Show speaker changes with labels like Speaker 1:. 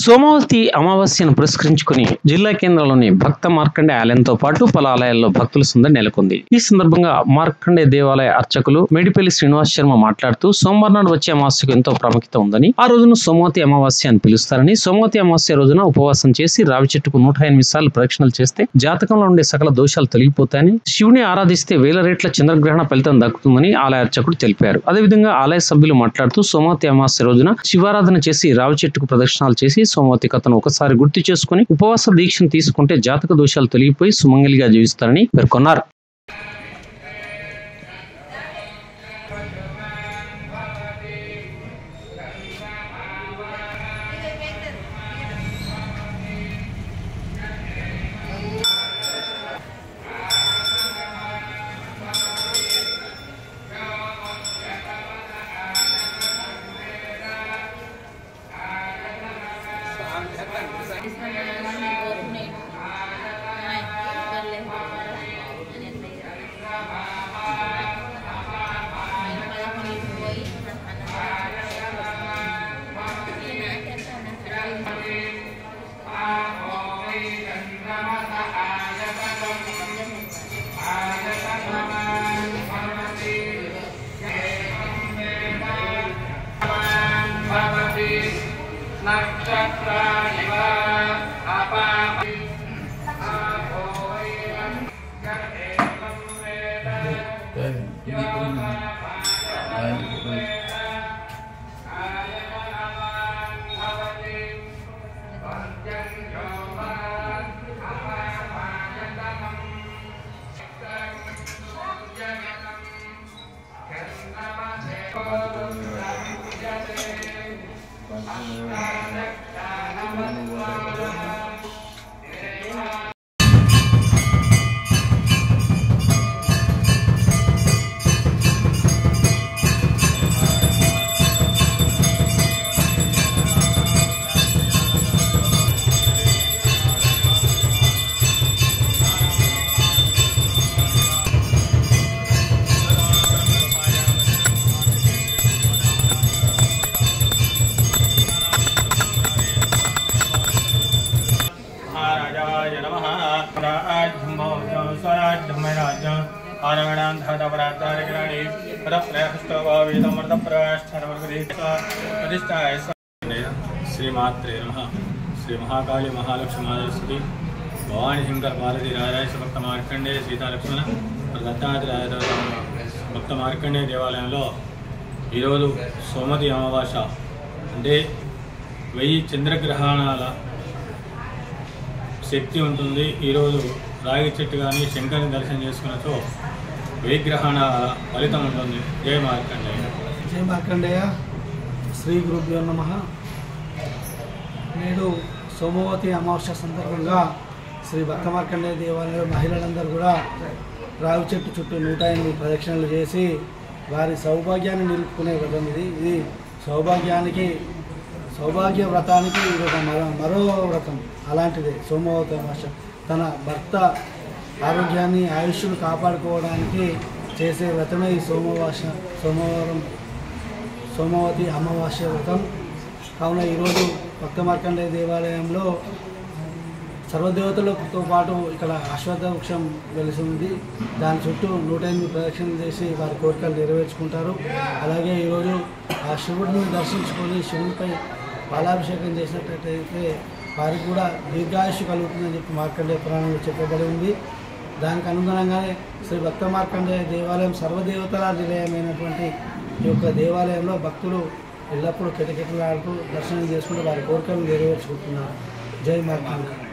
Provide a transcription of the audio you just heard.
Speaker 1: సోమవతి అమావాస్యను పురస్కరించుకుని జిల్లా కేంద్రంలోని భక్త మార్కండే ఆలయంతో పాటు పలు ఆలయాల్లో భక్తుల సందడి నెలకొంది. ఈ సందర్భంగా మార్కండే దేవాలయ అర్చకులు మేడిపల్లి శ్రీనివాస్ శర్మ మాట్లాడుతూ సోమవారం నాడు వచ్చే అమావాస్యకు ఎంతో ప్రాముఖ్యత ఉందని, ఆ రోజును సోమవతి అమావాస్య అని పిలుస్తారని, సోమవతి అమావాస్య రోజున ఉపవాసం చేసి రావి చెట్టుకు 108 సార్లు ప్రదక్షిణలు చేస్తే జాతకంలో ఉండే సకల దోషాలు తొలగిపోతాయని, శివుని ఆరాధిస్తే వేల రేట్ల చంద్రగ్రహణ ఫలితం దక్కుతుందని ఆలయ అర్చకుడు తెలిపారు. అదేవిధంగా ఆలయ సభ్యులు మాట్లాడుతూ సోమవతి అమావాస్య రోజున శివారాధన చేసి రావి చెట్టుకు ప్రదక్షిణాలు చేసి సోమవతి కథను ఒకసారి గుర్తు చేసుకుని ఉపవాస దీక్షను తీసుకుంటే జాతక దోషాలు తొలగిపోయి సుమంగలిగా జీవిస్తారని పేర్కొన్నారు.
Speaker 2: శ్రీమాత్రే నమః. శ్రీ మహాకాళి మహాలక్ష్మి మాధవశ్రీ భవానీ శంకర్ పార్వతి రాజరాజ భక్త మార్కండే సీతాలక్ష్మణ దత్తాత్రేయ భక్త మార్కండే దేవాలయంలో ఈరోజు సోమవతి అమావాస్య అంటే 1000 చంద్రగ్రహణాల శక్తి ఉంటుంది. ఈరోజు రాగి చెట్టు కానీ శంకర్ని దర్శనం చేసుకున్నచో 1000 గ్రహణాల ఫలితం ఉంటుంది. జయ మార్కండేయ.
Speaker 3: జయ మార్కండేయ. శ్రీ గురుభ్యో నమః. నేడు సోమవతి అమావాస్య సందర్భంగా శ్రీ భక్త మార్కండేయ దేవాలయంలో మహిళలందరూ కూడా రావి చెట్టు చుట్టూ 108 ప్రదక్షిణలు చేసి వారి సౌభాగ్యాన్ని నిలుపుకునే వ్రతం ఇది సౌభాగ్య వ్రతానికి ఇది ఒక మరో వ్రతం. అలాంటిదే సోమవతి అమావాస్య. తన భర్త ఆరోగ్యాన్ని ఆయుష్ను కాపాడుకోవడానికి చేసే వ్రతమే ఈ సోమవతి అమావాస్య వ్రతం. కావున ఈరోజు భక్త మార్కండేయ దేవాలయంలో సర్వదేవతలతో పాటు ఇక్కడ అశ్వత్థ వృక్షం వెలిసి ఉంది. దాని చుట్టూ 108 ప్రదక్షిణలు చేసి వారి కోరికలు నెరవేర్చుకుంటారు. అలాగే ఈరోజు ఆ శివుడిని దర్శించుకొని శివుడిపై పాలాభిషేకం చేసినట్లయితే వారికి కూడా దీర్ఘాయుష్ కలుగుతుందని చెప్పి మార్కండేయ పురాణంలో చెప్పబడి ఉంది. దానికి అనుగుణంగానే శ్రీ భక్త మార్కండేయ దేవాలయం సర్వదేవతల నిలయమైనటువంటి ఈ యొక్క దేవాలయంలో భక్తులు ఎల్లప్పుడూ కిటకిటలాడుతూ దర్శనం చేసుకుంటూ వారి కోరికలు నెరవేర్చుకుంటున్నారు. జై మార్కండేయ.